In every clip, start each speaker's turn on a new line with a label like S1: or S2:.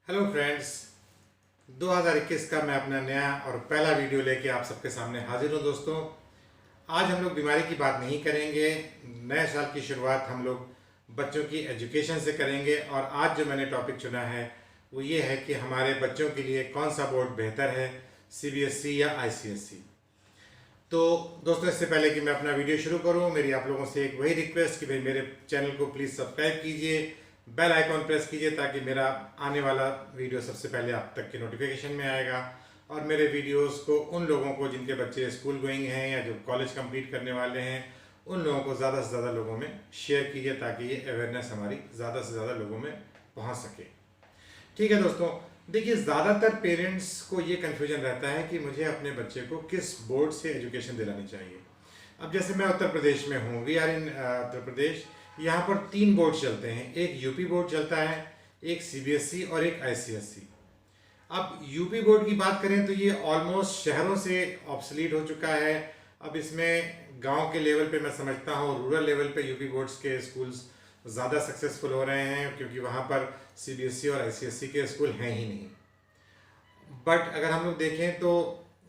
S1: Hello friends. 2021 का मैं अपना नया और पहला वीडियो लेके आप सबके सामने हाजिर हूँ दोस्तों। आज हम लोग बीमारी की बात नहीं करेंगे। नए साल की शुरुआत हम लोग बच्चों की एजुकेशन से करेंगे और आज जो मैंने टॉपिक चुना है वो ये है कि हमारे बच्चों के लिए कौन सा बोर्ड बेहतर है, सीबीएसई या आईसीएसई। तो दोस्तों, इससे पहले कि मैं अपना वीडियो शुरू करूं, मेरी आप लोगों से एक वही रिक्वेस्ट कि भाई मेरे चैनल को प्लीज़ सब्सक्राइब कीजिए, बेल आइकॉन प्रेस कीजिए ताकि मेरा आने वाला वीडियो सबसे पहले आप तक की नोटिफिकेशन में आएगा। और मेरे वीडियोस को उन लोगों को जिनके बच्चे स्कूल गोइंग हैं या जो कॉलेज कंप्लीट करने वाले हैं उन लोगों को ज़्यादा से ज़्यादा लोगों में शेयर कीजिए ताकि ये अवेयरनेस हमारी ज़्यादा से ज़्यादा लोगों में पहुँच सके। ठीक है दोस्तों, देखिए ज़्यादातर पेरेंट्स को ये कन्फ्यूजन रहता है कि मुझे अपने बच्चे को किस बोर्ड से एजुकेशन दिलानी चाहिए। अब जैसे मैं उत्तर प्रदेश में हूँ, we are in Uttar Pradesh. यहाँ पर 3 बोर्ड चलते हैं, एक यूपी बोर्ड चलता है, एक सीबीएसई और एक आईसीएसई। अब यूपी बोर्ड की बात करें तो ये ऑलमोस्ट शहरों से ऑब्सलीट हो चुका है। अब इसमें गांव के लेवल पे मैं समझता हूँ, रूरल लेवल पे यूपी बोर्ड्स के स्कूल्स ज़्यादा सक्सेसफुल हो रहे हैं क्योंकि वहाँ पर सीबीएसई और आईसीएसई के स्कूल हैं ही नहीं। बट अगर हम लोग देखें तो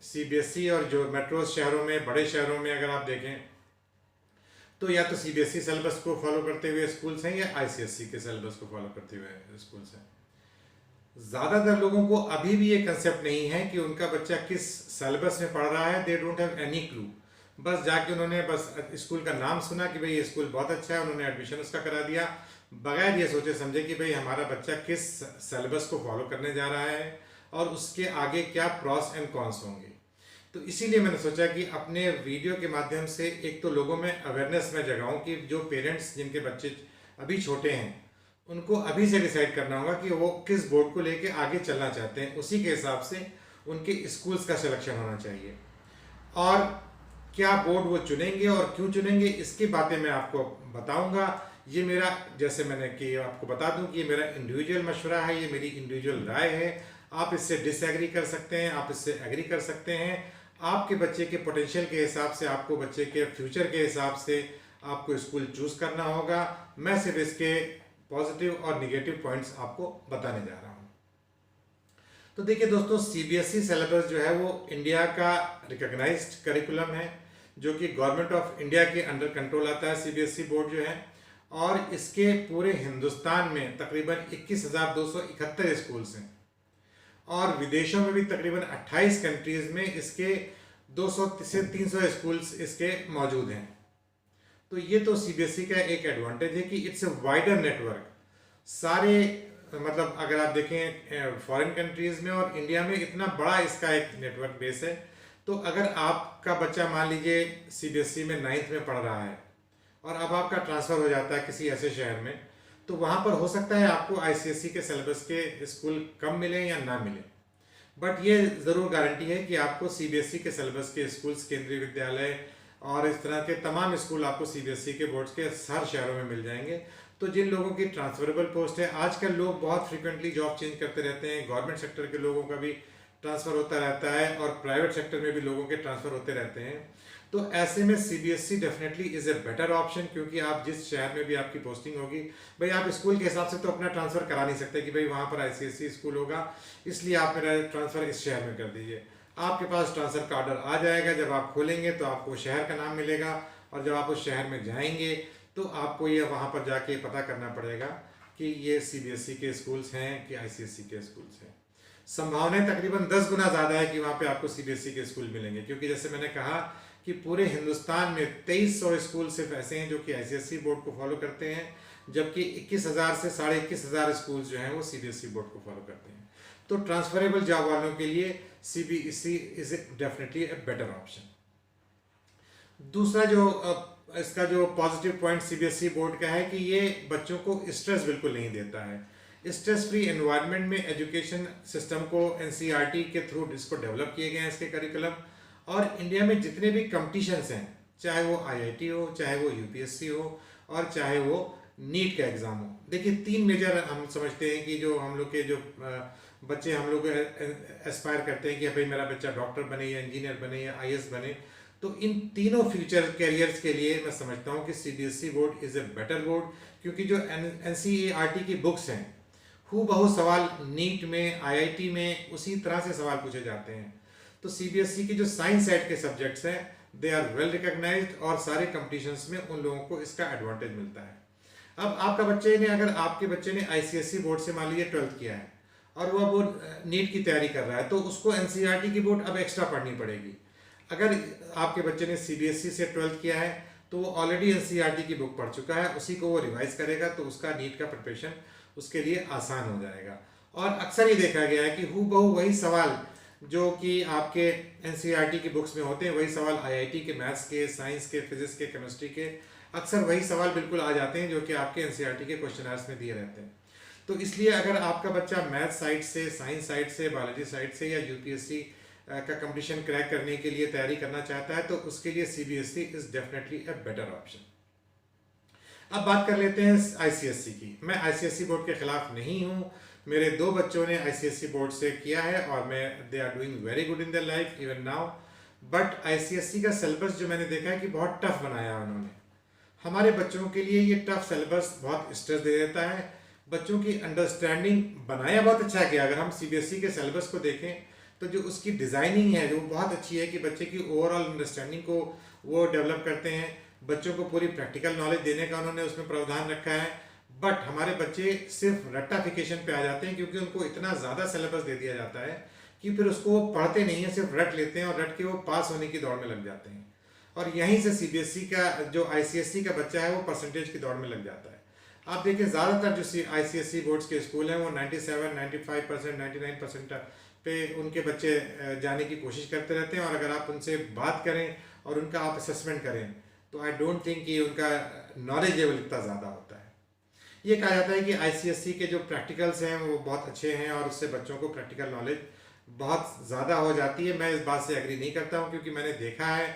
S1: सीबीएसई और जो मेट्रो शहरों में, बड़े शहरों में अगर आप देखें तो या तो सीबीएसई सिलेबस को फॉलो करते हुए स्कूल्स हैं या आईसीएसई के सिलेबस को फॉलो करते हुए स्कूल्स हैं। ज़्यादातर लोगों को अभी भी ये कंसेप्ट नहीं है कि उनका बच्चा किस सिलेबस में पढ़ रहा है। They don't have any clue. बस जाके उन्होंने बस स्कूल का नाम सुना कि भाई ये स्कूल बहुत अच्छा है, उन्होंने एडमिशन उसका करा दिया बगैर ये सोचे समझे कि भाई हमारा बच्चा किस सिलेबस को फॉलो करने जा रहा है और उसके आगे क्या प्रॉस एंड कॉन्स होंगे। तो इसीलिए मैंने सोचा कि अपने वीडियो के माध्यम से एक तो लोगों में अवेयरनेस में जगाऊं कि जो पेरेंट्स जिनके बच्चे अभी छोटे हैं उनको अभी से डिसाइड करना होगा कि वो किस बोर्ड को लेके आगे चलना चाहते हैं, उसी के हिसाब से उनके स्कूल्स का सिलेक्शन होना चाहिए। और क्या बोर्ड वो चुनेंगे और क्यों चुनेंगे इसकी बातें मैं आपको बताऊंगा। ये मेरा, जैसे मैंने कि आपको बता दूं कि ये मेरा इंडिविजुअल मशवरा है, ये मेरी इंडिविजुअल राय है। आप इससे डिसएग्री कर सकते हैं, आप इससे एग्री कर सकते हैं। आपके बच्चे के पोटेंशियल के हिसाब से, आपको बच्चे के फ्यूचर के हिसाब से आपको स्कूल चूज करना होगा। मैं सिर्फ इसके पॉजिटिव और निगेटिव पॉइंट्स आपको बताने जा रहा हूँ। तो देखिए दोस्तों, सीबीएसई सिलेबस जो है वो इंडिया का रिकॉग्नाइज्ड करिकुलम है जो कि गवर्नमेंट ऑफ इंडिया के अंडर कंट्रोल आता है। सीबीएसई बोर्ड जो है, और इसके पूरे हिंदुस्तान में तकरीबन 21,271 स्कूल्स हैं और विदेशों में भी तकरीबन 28 कंट्रीज में इसके 200 से 300 स्कूल्स इसके मौजूद हैं। तो ये तो सीबीएसई का एक एडवांटेज है कि इट्स ए वाइडर नेटवर्क। सारे मतलब अगर आप देखें फॉरेन कंट्रीज में और इंडिया में इतना बड़ा इसका एक नेटवर्क बेस है। तो अगर आपका बच्चा मान लीजिए सीबीएसई में 9th में पढ़ रहा है और अब आपका ट्रांसफ़र हो जाता है किसी ऐसे शहर में, तो वहाँ पर हो सकता है आपको आईसीएसई के सिलेबस के स्कूल कम मिले या ना मिले। बट ये ज़रूर गारंटी है कि आपको सीबीएसई के सिलेबस के स्कूल्स, केंद्रीय विद्यालय और इस तरह के तमाम स्कूल आपको सीबीएसई के बोर्ड्स के हर शहरों में मिल जाएंगे। तो जिन लोगों की ट्रांसफरेबल पोस्ट है, आजकल लोग बहुत फ्रीक्वेंटली जॉब चेंज करते रहते हैं, गवर्नमेंट सेक्टर के लोगों का भी ट्रांसफ़र होता रहता है और प्राइवेट सेक्टर में भी लोगों के ट्रांसफ़र होते रहते हैं। तो ऐसे में CBSE definitely is a better option, क्योंकि आप जिस शहर में भी आपकी पोस्टिंग होगी, भाई आप स्कूल के हिसाब से तो अपना ट्रांसफ़र करा नहीं सकते कि भाई वहाँ पर आईसीएसई स्कूल होगा इसलिए आप मेरा ट्रांसफ़र इस शहर में कर दीजिए। आपके पास ट्रांसफ़र का ऑर्डर आ जाएगा, जब आप खोलेंगे तो आपको शहर का नाम मिलेगा और जब आप उस शहर में जाएंगे तो आपको ये वहाँ पर जाके पता करना पड़ेगा कि ये सीबीएसई के स्कूल्स हैं कि आईसीएसई के स्कूल्स हैं। संभावनाएं तकरीबन 10 गुना ज़्यादा है कि वहाँ पे आपको सीबीएसई के स्कूल मिलेंगे, क्योंकि जैसे मैंने कहा कि पूरे हिंदुस्तान में 2300 स्कूल सिर्फ ऐसे हैं जो कि आईसीएसई बोर्ड को फॉलो करते हैं, जबकि 21,000 से 21,500 स्कूल जो हैं वो सीबीएसई बोर्ड को फॉलो करते हैं। तो ट्रांसफरेबल जॉब वालों के लिए CBSE is definitely A better option. दूसरा जो इसका जो पॉजिटिव पॉइंट सीबीएसई बोर्ड का है कि ये बच्चों को स्ट्रेस बिल्कुल नहीं देता है। स्ट्रेस फ्री एनवायरनमेंट में एजुकेशन सिस्टम को एनसीईआरटी के थ्रू इसको डेवलप किए गए हैं इसके करिकुलम। और इंडिया में जितने भी कॉम्पिटिशन्स हैं, चाहे वो आईआईटी हो, चाहे वो यूपीएससी हो और चाहे वो नीट का एग्ज़ाम हो, देखिए 3 मेजर हम समझते हैं कि जो हम लोग के जो बच्चे हम लोग एस्पायर करते हैं कि भाई मेरा बच्चा डॉक्टर बने या इंजीनियर बने या आईएएस बने, तो इन तीनों फ्यूचर कैरियर्स के लिए मैं समझता हूँ कि CBSE board is a better board, क्योंकि जो एनसीईआरटी की बुक्स हैं हूबहू सवाल नीट में, आईआईटी में उसी तरह से सवाल पूछे जाते हैं। तो सीबीएसई की जो साइंस साइड के सब्जेक्ट्स हैं दे आर वेल रिकॉग्नाइज्ड और सारे कंपटीशंस में उन लोगों को इसका एडवांटेज मिलता है। अब आपका बच्चे ने, अगर आपके बच्चे ने आईसीएसई बोर्ड से मान लीजिए 12th किया है और वह बोर्ड नीट की तैयारी कर रहा है, तो उसको एनसीईआरटी की बोर्ड अब एक्स्ट्रा पढ़नी पड़ेगी। अगर आपके बच्चे ने सीबीएसई से 12th किया है तो वो ऑलरेडी एनसीईआरटी की बुक पढ़ चुका है, उसी को वो रिवाइज करेगा तो उसका नीट का प्रिपरेशन उसके लिए आसान हो जाएगा। और अक्सर ये देखा गया है कि हूबहू वही सवाल जो कि आपके एनसीईआरटी की बुक्स में होते हैं, वही सवाल आईआईटी के मैथ्स के, साइंस के, फिजिक्स के, केमिस्ट्री के, अक्सर वही सवाल बिल्कुल आ जाते हैं जो कि आपके एनसीईआरटी के क्वेश्चनर्स में दिए रहते हैं। तो इसलिए अगर आपका बच्चा मैथ साइड से, साइंस साइड से, बायोलॉजी साइड से या यूपीएससी का कंपटीशन क्रैक करने के लिए तैयारी करना चाहता है तो उसके लिए CBSE is definitely a better option. अब बात कर लेते हैं आईसीएसई की। मैं आईसीएसई बोर्ड के खिलाफ नहीं हूँ, मेरे 2 बच्चों ने आईसीएसई बोर्ड से किया है और they are doing very good in their life even now. But ICSE का सिलेबस जो मैंने देखा है कि बहुत टफ बनाया है उन्होंने। हमारे बच्चों के लिए ये टफ सिलेबस बहुत स्ट्रेस दे देता है, बच्चों की अंडरस्टैंडिंग बनाया बहुत अच्छा किया। अगर हम सीबीएसई के सिलेबस को देखें तो जो उसकी डिज़ाइनिंग है जो बहुत अच्छी है कि बच्चे की ओवरऑल अंडरस्टैंडिंग को वो डेवलप करते हैं, बच्चों को पूरी प्रैक्टिकल नॉलेज देने का उन्होंने उसमें प्रावधान रखा है। बट हमारे बच्चे सिर्फ रट्टाफिकेशन पे आ जाते हैं क्योंकि उनको इतना ज़्यादा सिलेबस दे दिया जाता है कि फिर उसको वो पढ़ते नहीं है, सिर्फ रट लेते हैं और रट के वो पास होने की दौड़ में लग जाते हैं। और यहीं से सीबीएसई का जो आईसीएसई का बच्चा है वो परसेंटेज की दौड़ में लग जाता है। आप देखिए ज़्यादातर जो आईसीएसई बोर्ड्स के स्कूल हैं वो 97, 95%, 99% पे उनके बच्चे जाने की कोशिश करते रहते हैं। और अगर आप उनसे बात करें और उनका आप असेसमेंट करें तो आई डोंट थिंक कि उनका नॉलेज लेवल इतना ज़्यादा होता है। ये कहा जाता है कि आईसीएसई के जो प्रैक्टिकल्स हैं वो बहुत अच्छे हैं और उससे बच्चों को प्रैक्टिकल नॉलेज बहुत ज़्यादा हो जाती है। मैं इस बात से एग्री नहीं करता हूँ क्योंकि मैंने देखा है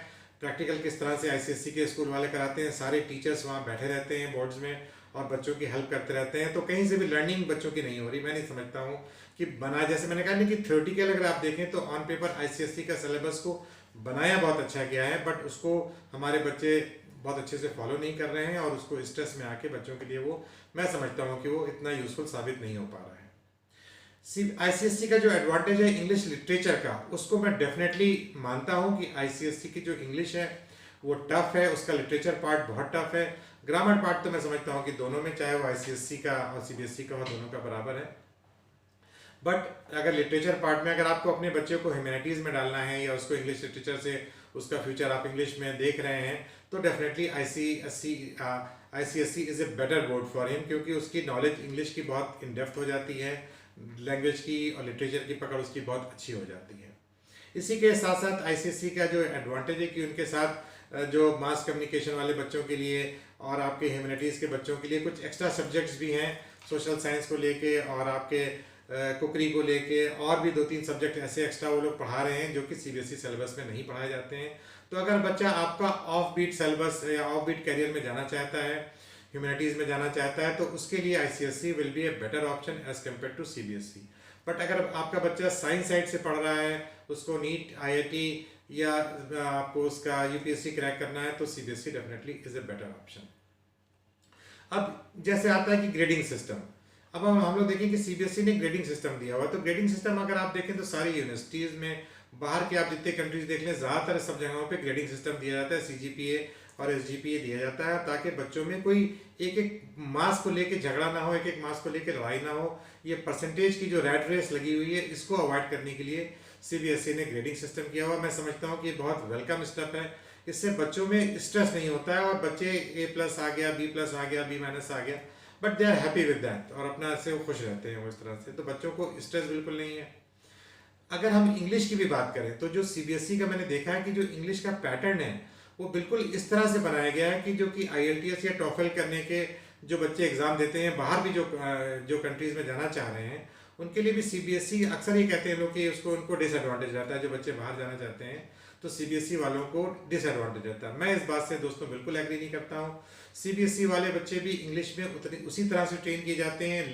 S1: प्रैक्टिकल किस तरह से आईसीएसई के स्कूल वाले कराते हैं। सारे टीचर्स वहाँ बैठे रहते हैं बोर्ड्स में और बच्चों की हेल्प करते रहते हैं, तो कहीं से भी लर्निंग बच्चों की नहीं हो रही। मैं नहीं समझता हूँ कि जैसे मैंने कहा नहीं कि थ्योरेटिकल अगर आप देखें तो ऑन पेपर आईसीएसई का सिलेबस को बनाया बहुत अच्छा गया है, बट उसको हमारे बच्चे बहुत अच्छे से फॉलो नहीं कर रहे हैं और उसको स्ट्रेस में आके बच्चों के लिए वो, मैं समझता हूँ कि वो इतना यूजफुल साबित नहीं हो पा रहा है। आईसीएसई का जो एडवांटेज है इंग्लिश लिटरेचर का, उसको मैं डेफिनेटली मानता हूँ कि आईसीएसई की जो इंग्लिश है वो टफ है, उसका लिटरेचर पार्ट बहुत टफ है। ग्रामर पार्ट तो मैं समझता हूँ कि दोनों में, चाहे वो आईसीएसई का और सीबीएसई का हो, दोनों का बराबर है। बट अगर लिटरेचर पार्ट में अगर आपको अपने बच्चे को ह्यूमैनिटीज़ में डालना है या उसको इंग्लिश लिटरेचर से उसका फ्यूचर आप इंग्लिश में देख रहे हैं तो definitely ICSE is a better board for him, क्योंकि उसकी नॉलेज इंग्लिश की बहुत इन डेप्थ हो जाती है, लैंग्वेज की और लिटरेचर की पकड़ उसकी बहुत अच्छी हो जाती है। इसी के साथ साथ आईसीएसई का जो एडवांटेज है कि उनके साथ जो मास कम्युनिकेशन वाले बच्चों के लिए और आपके ह्यूमैनिटीज़ के बच्चों के लिए कुछ एक्स्ट्रा सब्जेक्ट्स भी हैं, सोशल साइंस को लेके और आपके कुकरी को लेके और भी 2-3 सब्जेक्ट ऐसे एक्स्ट्रा वो लोग पढ़ा रहे हैं जो कि सीबीएसई सिलेबस में नहीं पढ़ाए जाते हैं। तो अगर बच्चा आपका ऑफ बीट सिलेबस या ऑफ बीट करियर में जाना चाहता है, ह्यूमैनिटीज़ में जाना चाहता है, तो उसके लिए ICSE will be a better option as compared to CBSE. But अगर आपका बच्चा साइंस साइड से पढ़ रहा है, उसको नीट, आईआईटी या आपको उसका यूपीएससी क्रैक करना है, तो CBSE definitely is a better option. अब जैसे आता है कि ग्रेडिंग सिस्टम, अब हम लोग देखें कि सीबीएसई ने ग्रेडिंग सिस्टम दिया हुआ, तो ग्रेडिंग सिस्टम अगर आप देखें तो सारी यूनिवर्सिटीज़ में, बाहर के आप जितने कंट्रीज देख लें, ज़्यादातर सब जगहों पे ग्रेडिंग सिस्टम दिया जाता है, सीजीपीए और एसजीपीए दिया जाता है, ताकि बच्चों में कोई एक एक मार्क्स को लेके झगड़ा ना हो, एक एक मार्क्स को लेके लड़ाई ना हो। ये परसेंटेज की जो रैट रेस लगी हुई है, इसको अवॉइड करने के लिए सीबीएसई ने ग्रेडिंग सिस्टम किया हुआ। मैं समझता हूँ कि ये बहुत वेलकम स्टेप है, इससे बच्चों में स्ट्रेस नहीं होता है और बच्चे A+ आ गया, B+ आ गया, B- आ गया, but they are happy with that और अपना से वो खुश रहते हैं वो इस तरह से, तो बच्चों को स्ट्रेस बिल्कुल नहीं है। अगर हम इंग्लिश की भी बात करें तो जो सीबीएसई का मैंने देखा है कि जो इंग्लिश का पैटर्न है वो बिल्कुल इस तरह से बनाया गया है कि जो कि आईएलटीएस या टॉफल करने के जो बच्चे एग्ज़ाम देते हैं, बाहर भी जो कंट्रीज़ में जाना चाह रहे हैं, उनके लिए भी सीबीएसई, अक्सर ये कहते हैं लोग कि उसको उनको डिसएडवांटेज रहता है, जो बच्चे बाहर जाना चाहते हैं तो सीबीएसई वालों को डिसएडवांटेज रहता है। मैं इस बात से दोस्तों बिल्कुल एग्री नहीं करता हूँ। सीबीएसई वाले बच्चे भी इंग्लिश में उसी तरह से ट्रेन किए जाते हैं।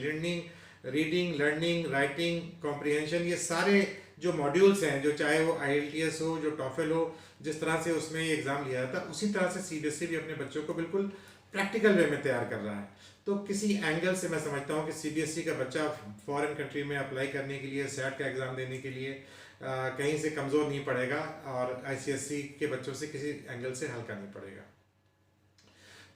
S1: रीडिंग, लर्निंग, राइटिंग, कॉम्प्रिहेंशन, ये सारे जो मॉड्यूल्स हैं, जो चाहे वो आईएलटीएस हो, जो टॉफल हो, जिस तरह से उसमें ये एग्ज़ाम लिया जाता है, उसी तरह से सीबीएसई भी अपने बच्चों को बिल्कुल प्रैक्टिकल वे में तैयार कर रहा है। तो किसी एंगल से मैं समझता हूँ कि सीबीएसई का बच्चा फॉरेन कंट्री में अप्लाई करने के लिए, सेट का एग्ज़ाम देने के लिए कहीं से कमज़ोर नहीं पड़ेगा और आईसीएसई के बच्चों से किसी एंगल से हल्का नहीं पड़ेगा।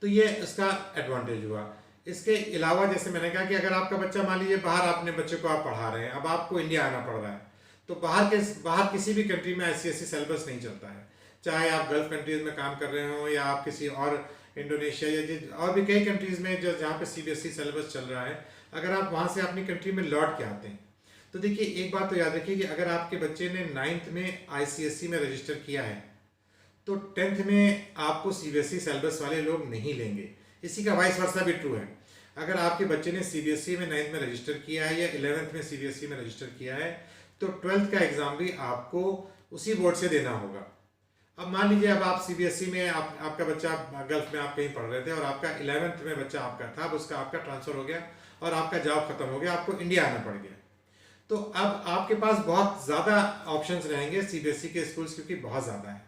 S1: तो ये इसका एडवांटेज हुआ। इसके अलावा जैसे मैंने कहा कि अगर आपका बच्चा, मान लीजिए बाहर अपने बच्चे को आप पढ़ा रहे हैं, अब आपको इंडिया आना पड़ रहा है, तो बाहर किसी भी कंट्री में आईसीएसई सिलेबस नहीं चलता है। चाहे आप गल्फ कंट्रीज में काम कर रहे हो या आप किसी और इंडोनेशिया या और भी कई कंट्रीज में जो जहाँ पे सीबीएसई सिलेबस चल रहा है, अगर आप वहाँ से अपनी कंट्री में लौट के आते हैं तो देखिए एक बात तो याद रखिए कि अगर आपके बच्चे ने 9th में आईसीएसई में रजिस्टर किया है तो 10th में आपको सीबीएसई सिलेबस वाले लोग नहीं लेंगे। इसी का वाइस वर्सा भी ट्रू है। अगर आपके बच्चे ने सीबीएसई में 9th में रजिस्टर किया है या 11th में सीबीएसई में रजिस्टर किया है तो 12th का एग्ज़ाम भी आपको उसी बोर्ड से देना होगा। अब मान लीजिए अब आप सीबीएसई में आपका बच्चा गल्फ में आप कहीं पढ़ रहे थे और आपका 11th में बच्चा आपका था, अब उसका आपका ट्रांसफ़र हो गया और आपका जॉब खत्म हो गया, आपको इंडिया आना पड़ गया। तो अब आपके पास बहुत ज़्यादा ऑप्शंस रहेंगे सीबीएसई के स्कूल्स, क्योंकि बहुत ज़्यादा है।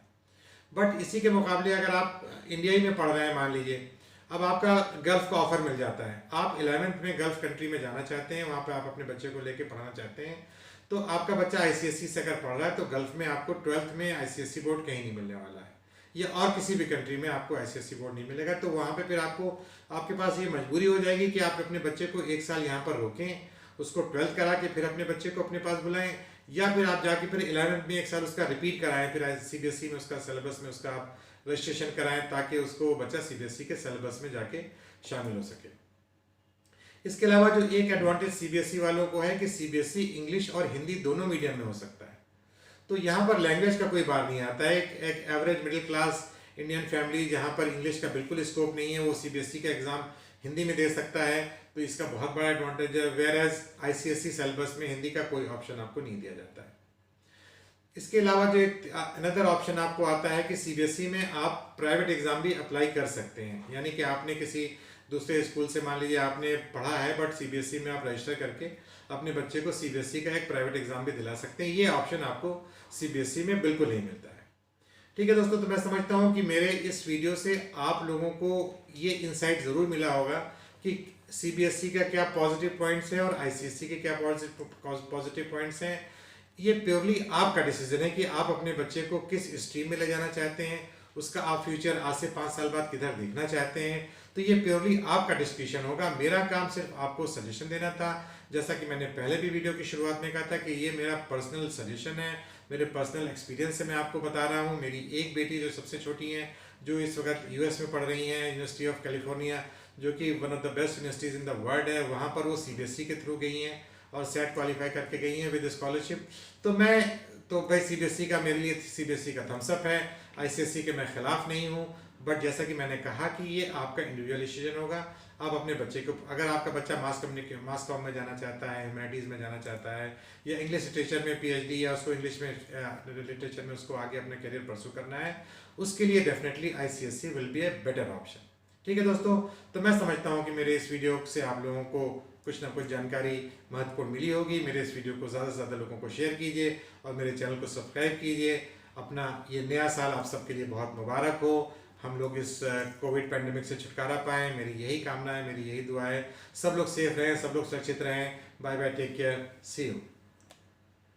S1: बट इसी के मुकाबले अगर आप इंडिया ही में पढ़ रहे हैं, मान लीजिए अब आपका गल्फ का ऑफर मिल जाता है, आप 11th में गल्फ कंट्री में जाना चाहते हैं, वहाँ पे आप अपने बच्चे को लेके पढ़ाना चाहते हैं, तो आपका बच्चा आईसीएसई से अगर पढ़ रहा है तो गल्फ में आपको 12th में आईसीएसई बोर्ड कहीं नहीं मिलने वाला है, या और किसी भी कंट्री में आपको आईसीएसई बोर्ड नहीं मिलेगा। तो वहाँ पे फिर आपके पास ये मजबूरी हो जाएगी कि आप अपने बच्चे को 1 साल यहाँ पर रोकें, उसको 12th करा के फिर अपने बच्चे को अपने पास बुलाएं, या फिर आप जाके फिर 11th में 1 साल उसका रिपीट कराएं, फिर सीबीएसई में उसका सिलेबस में उसका आप रजिस्ट्रेशन कराएं ताकि उसको बच्चा सीबीएसई के सिलेबस में जाके शामिल हो सके। इसके अलावा जो एक एडवांटेज सीबीएसई वालों को है कि सीबीएसई इंग्लिश और हिंदी दोनों मीडियम में हो सकता है। तो यहाँ पर लैंग्वेज का कोई बार नहीं आता है। एक average middle class Indian family जहाँ पर इंग्लिश का बिल्कुल स्कोप नहीं है, वो सीबीएसई का एग्ज़ाम हिंदी में दे सकता है, तो इसका बहुत बड़ा एडवांटेज है। वेयर एज आईसीएसई सिलेबस में हिंदी का कोई ऑप्शन आपको नहीं दिया जाता है। इसके अलावा जो एक अनदर ऑप्शन आपको आता है कि सीबीएसई में आप प्राइवेट एग्ज़ाम भी अप्लाई कर सकते हैं, यानी कि आपने किसी दूसरे स्कूल से मान लीजिए आपने पढ़ा है बट सीबीएसई में आप रजिस्टर करके अपने बच्चे को सीबीएसई का एक प्राइवेट एग्ज़ाम भी दिला सकते हैं। ये ऑप्शन आपको सीबीएसई में बिल्कुल नहीं मिलता है। ठीक है दोस्तों, तो मैं समझता हूँ कि मेरे इस वीडियो से आप लोगों को ये इंसाइट ज़रूर मिला होगा कि सीबीएसई का क्या पॉजिटिव पॉइंट्स हैं और आईसीएसई के क्या पॉजिटिव पॉइंट्स हैं। ये प्योरली आपका डिसीजन है कि आप अपने बच्चे को किस स्ट्रीम में ले जाना चाहते हैं, उसका आप फ्यूचर आज से 5 साल बाद किधर देखना चाहते हैं। तो ये प्योरली आपका डिस्कशन होगा। मेरा काम सिर्फ आपको सजेशन देना था। जैसा कि मैंने पहले भी वीडियो की शुरुआत में कहा था कि ये मेरा पर्सनल सजेशन है, मेरे पर्सनल एक्सपीरियंस से मैं आपको बता रहा हूँ। मेरी एक बेटी जो सबसे छोटी है, जो इस वक्त यूएस में पढ़ रही हैं, यूनिवर्सिटी ऑफ कैलिफोर्निया, जो कि one of the best universities in the world है, वहाँ पर वो सीबीएसई के थ्रू गई हैं और सेट क्वालिफाई करके गई हैं विद स्कॉलरशिप। तो भाई सीबीएसई का मेरे लिए सीबीएसई का थम्सअप है। आईसीएसई के मैं खिलाफ नहीं हूँ, बट जैसा कि मैंने कहा कि ये आपका इंडिविजुअल डिसीजन होगा। आप अपने बच्चे को, अगर आपका बच्चा मास कॉम में जाना चाहता है, ह्यूमैनिटीज़ में जाना चाहता है, या इंग्लिश लिटरेचर में पीएचडी, या उसको इंग्लिश में लिटरेचर में उसको आगे अपना करियर परसू करना है, उसके लिए definitely ICSE will be a better option. ठीक है दोस्तों, तो मैं समझता हूँ कि मेरे इस वीडियो से आप लोगों को कुछ ना कुछ जानकारी महत्वपूर्ण मिली होगी। मेरे इस वीडियो को ज़्यादा से ज़्यादा लोगों को शेयर कीजिए और मेरे चैनल को सब्सक्राइब कीजिए। अपना ये नया साल आप सबके लिए बहुत मुबारक हो। हम लोग इस कोविड पैंडेमिक से छुटकारा पाएँ, मेरी यही कामना है, मेरी यही दुआ है। सब लोग सेफ रहें, सब लोग सुरक्षित रहें। Bye bye, take care, see you.